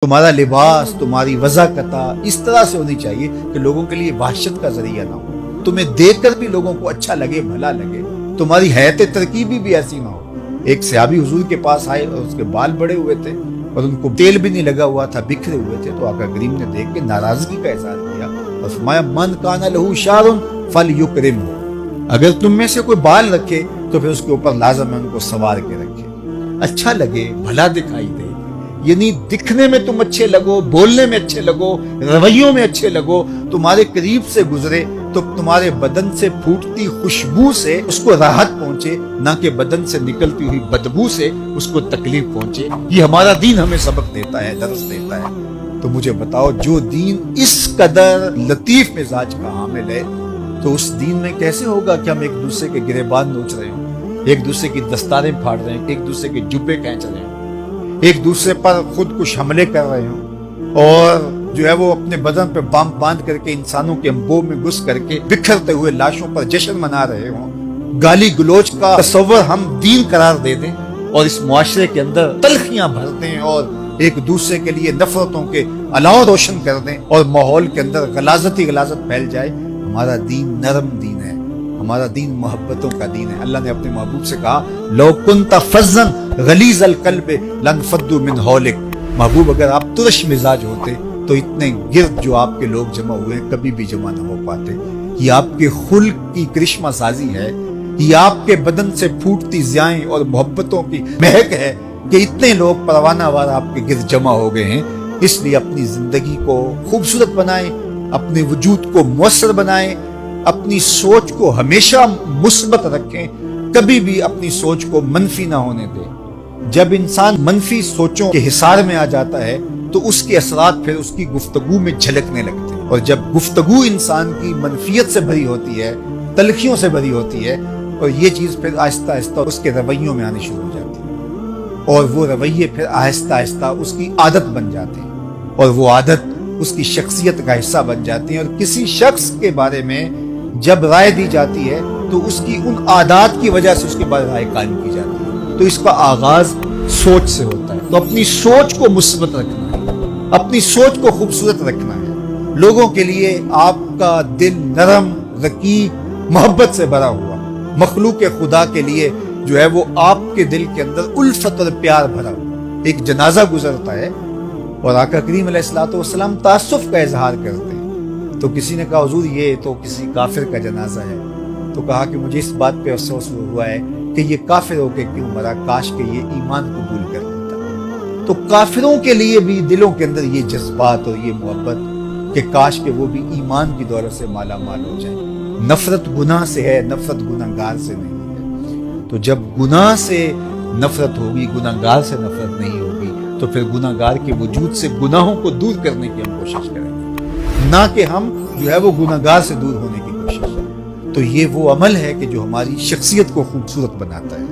तुम्हारा लिबास, तुम्हारी वज़ाकता इस तरह से होनी चाहिए कि लोगों के लिए वहशत का जरिया ना हो, तुम्हें देखकर भी लोगों को अच्छा लगे, भला लगे। तुम्हारी हैत तरकीबी भी ऐसी ना हो। एक सहाबी हुजूर के पास आए और उसके बाल बड़े हुए थे और उनको तेल भी नहीं लगा हुआ था, बिखरे हुए थे। तो आका करीम ने देख के नाराजगी का इज़हार किया और फरमाया, मन काना लहू शारुन फल युकरिम। अगर तुम में से कोई बाल रखे तो फिर उसके ऊपर लाजम है उनको संवार के रखे, अच्छा लगे, भला दिखाई दे। यानी दिखने में तुम अच्छे लगो, बोलने में अच्छे लगो, रवैयों में अच्छे लगो, तुम्हारे करीब से गुजरे तो तुम्हारे बदन से फूटती खुशबू से उसको राहत पहुंचे, ना कि बदन से निकलती हुई बदबू से उसको तकलीफ पहुंचे। ये हमारा दीन हमें सबक देता है, दर्स देता है। तो मुझे बताओ, जो दीन इस कदर लतीफ मिजाज का हामिल है, तो उस दीन में कैसे होगा कि हम एक दूसरे के गिरेबान नोच रहे हो, एक दूसरे की दस्तारें फाड़ रहे हैं, एक दूसरे के जुब्बे खींच रहे हो, एक दूसरे पर खुद कुछ हमले कर रहे हो और जो है वो अपने बदन पे बम बांध करके इंसानों के अंबों में घुस करके बिखरते हुए लाशों पर जश्न मना रहे हो। गाली गलोच का तस्वर हम दीन करार दे दें और इस मुआशरे के अंदर तलखियां भर दें और एक दूसरे के लिए नफरतों के अलाव रोशन कर दें और माहौल के अंदर गलाजत ही गलाजत फैल जाए। हमारा दीन नरम दीन है, हमारा दीन मोहब्बतों का दीन है। अल्लाह ने अपने महबूब से कहा, लो कुन्ता फज़्ज़न गलीज़ल क़ल्ब लनफ़द्दू मिन हौलिक। महबूब, अगर आप तुरश मिजाज होते तो इतने गिर्द जो आपके लोग जमा हुए कभी भी जमा न हो पाते। ये आपके खुल्क की करिश्मा साजी है, ये आपके बदन से फूटती ज़ियाएं और मोहब्बतों की महक है कि इतने लोग परवाना वार आपके गिर्द जमा हो गए हैं। इसलिए अपनी जिंदगी को खूबसूरत बनाएं, अपने वजूद को मुअस्सर बनाएं, अपनी सोच को हमेशा मुस्बत रखें, कभी भी अपनी सोच को मनफी ना होने दें। जब इंसान मनफी सोचों के हिसार में आ जाता है तो उसके असरात फिर उसकी गुफ्तगू में झलकने लगते हैं, और जब गुफ्तगू इंसान की मनफियत से भरी होती है, तलखियों से भरी होती है, और ये चीज फिर आहिस्ता आहिस्ता उसके रवैयों में आनी शुरू हो जाती है और वो रवैये फिर आहिस्ता आहिस्ता उसकी आदत बन जाते हैं और वो आदत उसकी शख्सियत का हिस्सा बन जाती है। और किसी शख्स के बारे में जब राय दी जाती है तो उसकी उन आदात की वजह से उसके बाद राय कायम की जाती है। तो इसका आगाज सोच से होता है। तो अपनी सोच को मुस्बत रखना है, अपनी सोच को खूबसूरत रखना है। लोगों के लिए आपका दिल नरम, रकीब, मोहब्बत से भरा हुआ, मखलूक खुदा के लिए जो है वो आपके दिल के अंदर उल्फत और प्यार भरा हुआ। एक जनाजा गुजरता है और आका करीम अलैहिस्सलाम तासुफ का इजहार करते हैं। तो किसी ने कहा, हुजूर ये तो किसी काफिर का जनाजा है। तो कहा कि मुझे इस बात पे अफसोस हुआ है कि ये काफिर होके क्यों मरा, काश के ये ईमान कबूल कर लेता। तो काफिरों के लिए भी दिलों के अंदर ये जज्बात और ये मोहब्बत कि काश के वो भी ईमान की दौलत से माला माल हो जाए। नफरत गुनाह से है, नफरत गुनाहगार से नहीं है। तो जब गुनाह से नफरत होगी, गुनाहगार से नफरत नहीं होगी, तो फिर गुनाहगार के वजूद से गुनाहों को दूर करने की हम कोशिश करेंगे, ना कि हम जो है वो गुनाहगार से दूर होने की कोशिश। तो ये वो अमल है कि जो हमारी शख्सियत को खूबसूरत बनाता है।